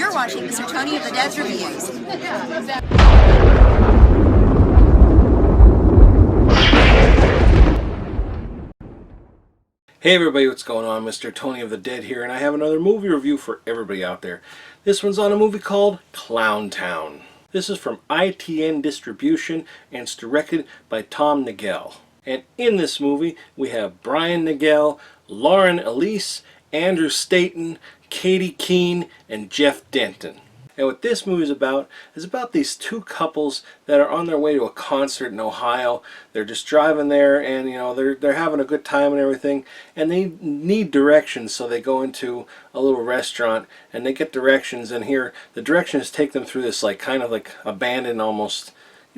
You're watching Mr. Tony of the Dead's Reviews. Hey everybody, what's going on? Mr. Tony of the Dead here, and I have another movie review for everybody out there. This one's on a movie called Clowntown. This is from ITN Distribution, and it's directed by Tom Nagel. And in this movie, we have Brian Nagel, Lauren Elise, Andrew Staten, Katie Keene, and Jeff Denton. And what this movie is about these two couples that are on their way to a concert in Ohio. They're just driving there, and you know they're having a good time and everything, and they need directions, so they go into a little restaurant and they get directions, and here the directions take them through this kind of abandoned, almost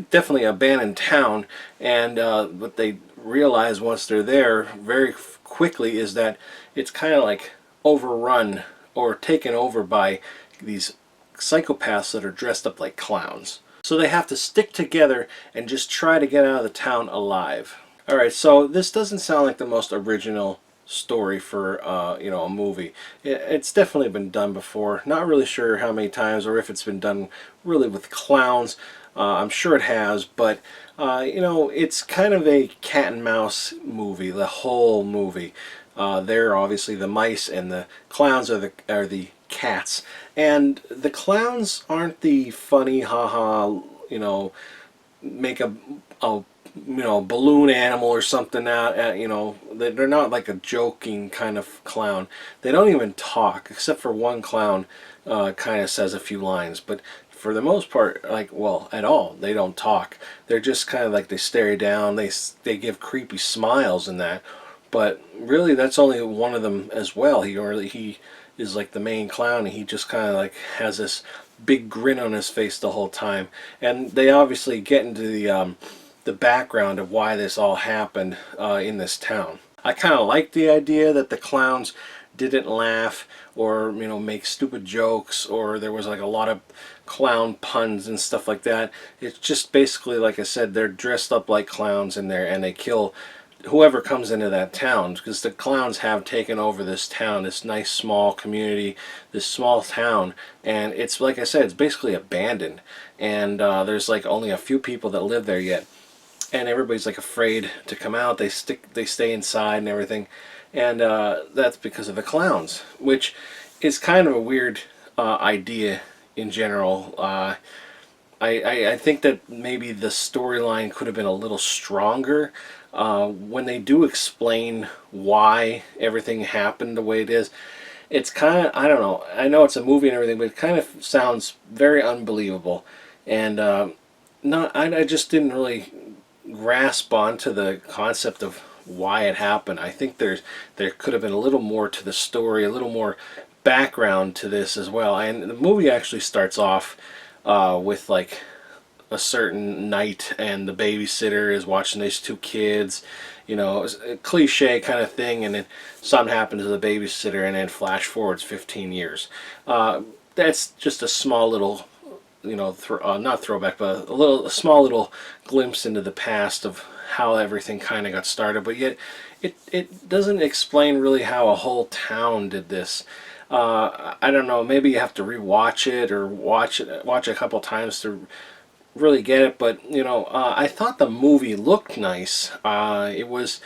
definitely abandoned town. And what they realize once they're there very quickly is that it's kind of like overrun or taken over by these psychopaths that are dressed up like clowns. So they have to stick together and just try to get out of the town alive. Alright, so this doesn't sound like the most original story for a movie. It's definitely been done before. Not really sure how many times or if it's been done really with clowns. I'm sure it has, but it's kind of a cat and mouse movie, the whole movie. They're obviously the mice and the clowns are the cats, and the clowns aren't the funny haha make a balloon animal or something out they're not like a joking kind of clown. They don't even talk, except for one clown kind of says a few lines, but for the most part, at all, they don't talk. They're just kind of like, they stare you down, they give creepy smiles and that, but really that's only one of them as well. He is like the main clown, and he just kind of has this big grin on his face the whole time. And they obviously get into the background of why this all happened in this town. I kind of like the idea that the clowns didn't laugh or make stupid jokes, or there was a lot of clown puns and stuff like that. It's just basically, like I said, they're dressed up like clowns in there, and they kill whoever comes into that town, because the clowns have taken over this town, this nice small community, this small town, and it's, like I said, it's basically abandoned, and there's only a few people that live there yet, and everybody's afraid to come out. They stay inside and everything, and that's because of the clowns, which is kind of a weird idea in general. I think that maybe the storyline could have been a little stronger when they do explain why everything happened the way it is. It's kind of, I don't know, I know it's a movie and everything, but it kind of sounds very unbelievable, and I just didn't really grasp onto the concept of why it happened. I think there could have been a little more to the story, a little more background to this as well. And the movie actually starts off with a certain night, and the babysitter is watching these two kids, it's a cliche kind of thing, and then something happens to the babysitter, and then flash forwards 15 years. That's just a small little, not throwback, but a small little glimpse into the past of how everything kind of got started, but yet it doesn't explain really how a whole town did this. I don't know, maybe you have to rewatch it or watch a couple times to really get it, but I thought the movie looked nice. It was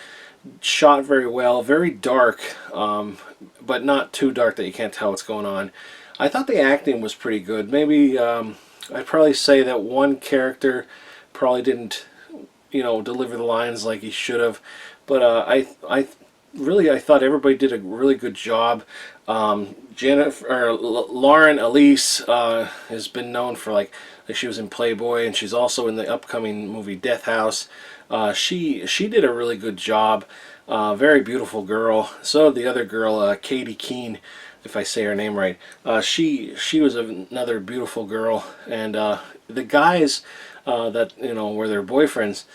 shot very well, very dark, but not too dark that you can't tell what's going on. I thought the acting was pretty good. Maybe I'd probably say that one character probably didn't deliver the lines like he should have, but I thought everybody did a really good job. Lauren Elise has been known for she was in Playboy, and she's also in the upcoming movie Death House. She did a really good job. Very beautiful girl. So the other girl, Katie Keene, if I say her name right, she was another beautiful girl. And the guys that were their boyfriends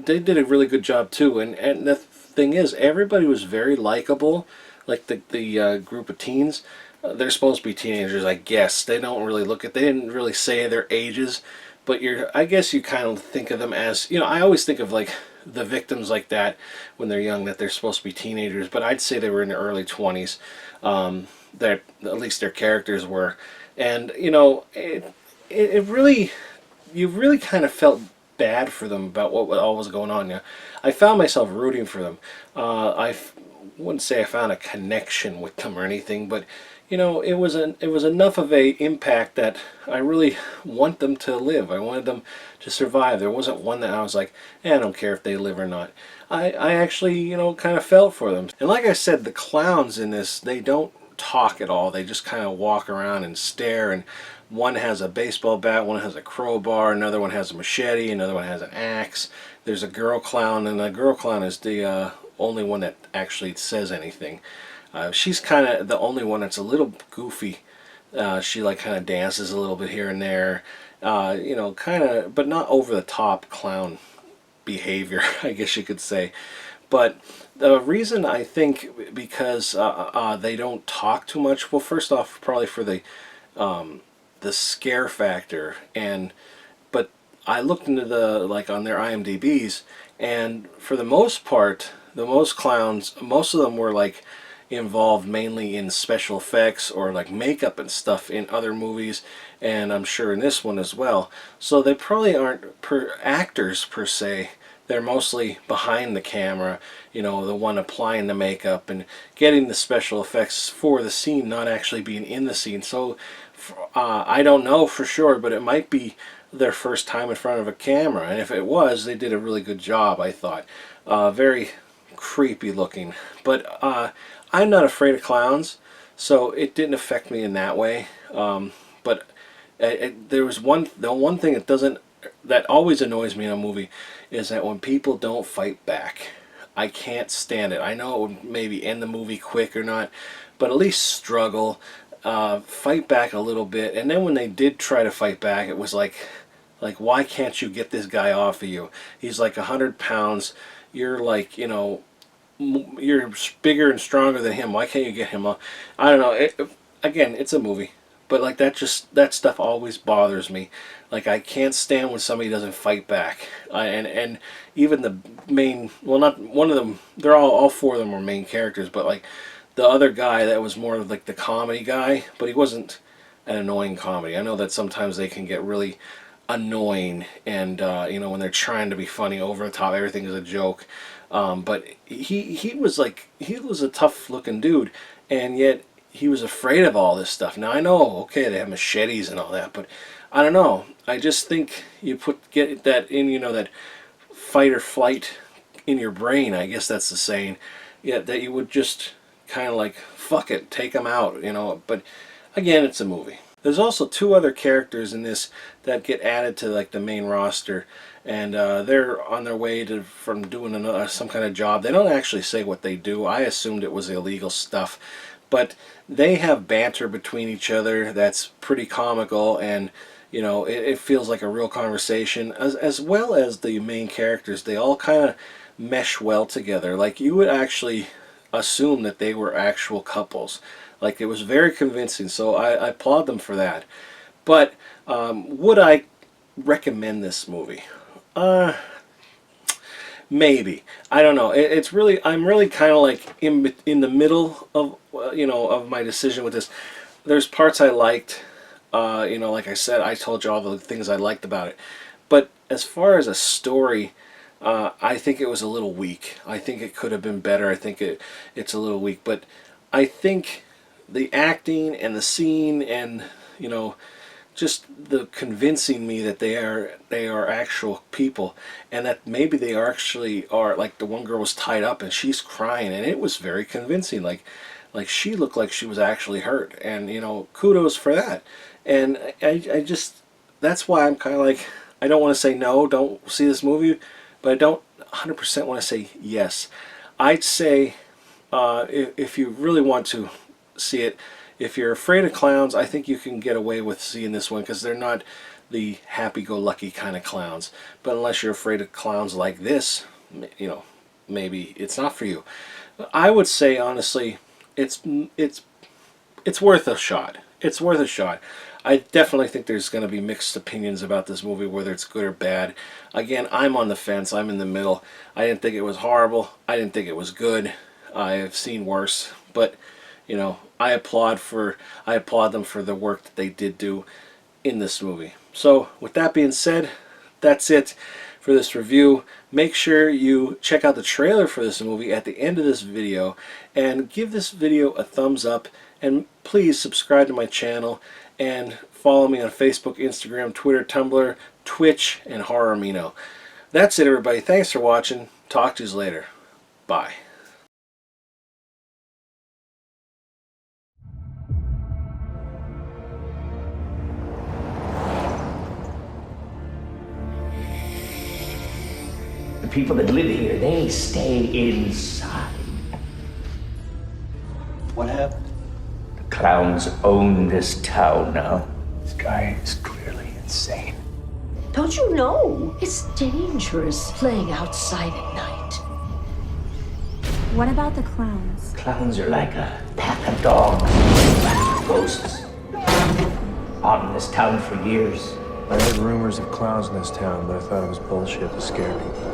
they did a really good job too. And the thing is, everybody was very likable. The group of teens, they're supposed to be teenagers, I guess. They didn't really say their ages, but I guess you kind of think of them as, I always think of the victims like that when they're young, that they're supposed to be teenagers, but I'd say they were in their early 20s. that at least their characters were. And you know, it really, you really kind of felt bad for them about what all was going on. Yeah, I found myself rooting for them. Wouldn't say I found a connection with them or anything, but you know, it was enough of a impact that I really want them to live. I wanted them to survive. There wasn't one that I was like, I don't care if they live or not. I actually, you know, kind of felt for them. And like I said, the clowns in this, they don't talk at all. They just kind of walk around and stare, and one has a baseball bat, one has a crowbar, another one has a machete, another one has an axe. There's a girl clown, and the girl clown is the only one that actually says anything. She's kind of the only one that's a little goofy. She like kind of dances a little bit here and there, you know, kind of, but not over the top clown behavior, I guess you could say. But the reason, I think, because they don't talk too much. Well, first off, probably for the scare factor, but I looked into the, like, on their IMDb's, and for the most part, the most clowns, most of them were like involved mainly in special effects or like makeup and stuff in other movies, and I'm sure in this one as well. So they probably aren't actors per se. They're mostly behind the camera, you know, the one applying the makeup and getting the special effects for the scene, not actually being in the scene. So I don't know for sure, but it might be their first time in front of a camera, and if it was, they did a really good job, I thought. Very creepy looking, but I'm not afraid of clowns, so it didn't affect me in that way. But there was the one thing that always annoys me in a movie is that when people don't fight back. I can't stand it. I know it would maybe end the movie quick or not, but at least struggle, fight back a little bit. And then when they did try to fight back, it was like why can't you get this guy off of you? He's like 100 pounds. You're like, you know, you're bigger and stronger than him. Why can't you get him off? I don't know. Again, it's a movie, but like that stuff always bothers me. Like, I can't stand when somebody doesn't fight back. And even the main, well, not one of them. They're all four of them were main characters, but like the other guy that was more of like the comedy guy, but he wasn't an annoying comedy. I know that sometimes they can get really annoying, and you know, when they're trying to be funny, over the top, everything is a joke. But he was a tough looking dude, and yet he was afraid of all this stuff. Now I know, okay, they have machetes and all that, but I don't know. I just think you get that in, you know, that fight or flight in your brain. I guess that's the saying. Yeah, that you would just kind of like, fuck it, take them out, you know. But again, it's a movie. There's also two other characters in this that get added to like the main roster, and they're on their way from doing some kind of job. They don't actually say what they do. I assumed it was illegal stuff, but they have banter between each other that's pretty comical, and you know, it feels like a real conversation, as well as the main characters. They all kind of mesh well together. Like, you would actually assume that they were actual couples. Like, it was very convincing, so I applaud them for that. But would I recommend this movie? Maybe. I don't know. I'm really kind of like in the middle of you know, of my decision with this. There's parts I liked. You know, like I said, I told you all the things I liked about it. But as far as a story, I think it was a little weak. I think it could have been better. I think it's a little weak. But I think the acting and the scene, and you know, just the convincing me that they are actual people, and that maybe they actually are. Like, the one girl was tied up and she's crying, and it was very convincing. Like she looked like she was actually hurt, and you know, kudos for that. And I just, that's why I'm kind of like, I don't want to say no, don't see this movie, but I don't 100% want to say yes. I'd say if you really want to see it, if you're afraid of clowns, I think you can get away with seeing this one, because they're not the happy-go-lucky kind of clowns. But unless you're afraid of clowns like this, you know, maybe it's not for you. I would say, honestly, it's worth a shot. It's worth a shot. I definitely think there's going to be mixed opinions about this movie, whether it's good or bad. Again, I'm on the fence. I'm in the middle. I didn't think it was horrible. I didn't think it was good. I have seen worse. But, you know, I applaud them for the work that they did do in this movie. So with that being said, that's it for this review. Make sure you check out the trailer for this movie at the end of this video and give this video a thumbs up, and please subscribe to my channel and follow me on Facebook, Instagram, Twitter, Tumblr, Twitch, and Horror AMINO. That's it, everybody. Thanks for watching. Talk to you later. Bye. The people that live here, they stay inside. What happened? The clowns own this town now. This guy is clearly insane. Don't you know? It's dangerous playing outside at night. What about the clowns? Clowns are like a pack of dogs. Ghosts. Haunting this town for years. I heard rumors of clowns in this town, but I thought it was bullshit to scare people.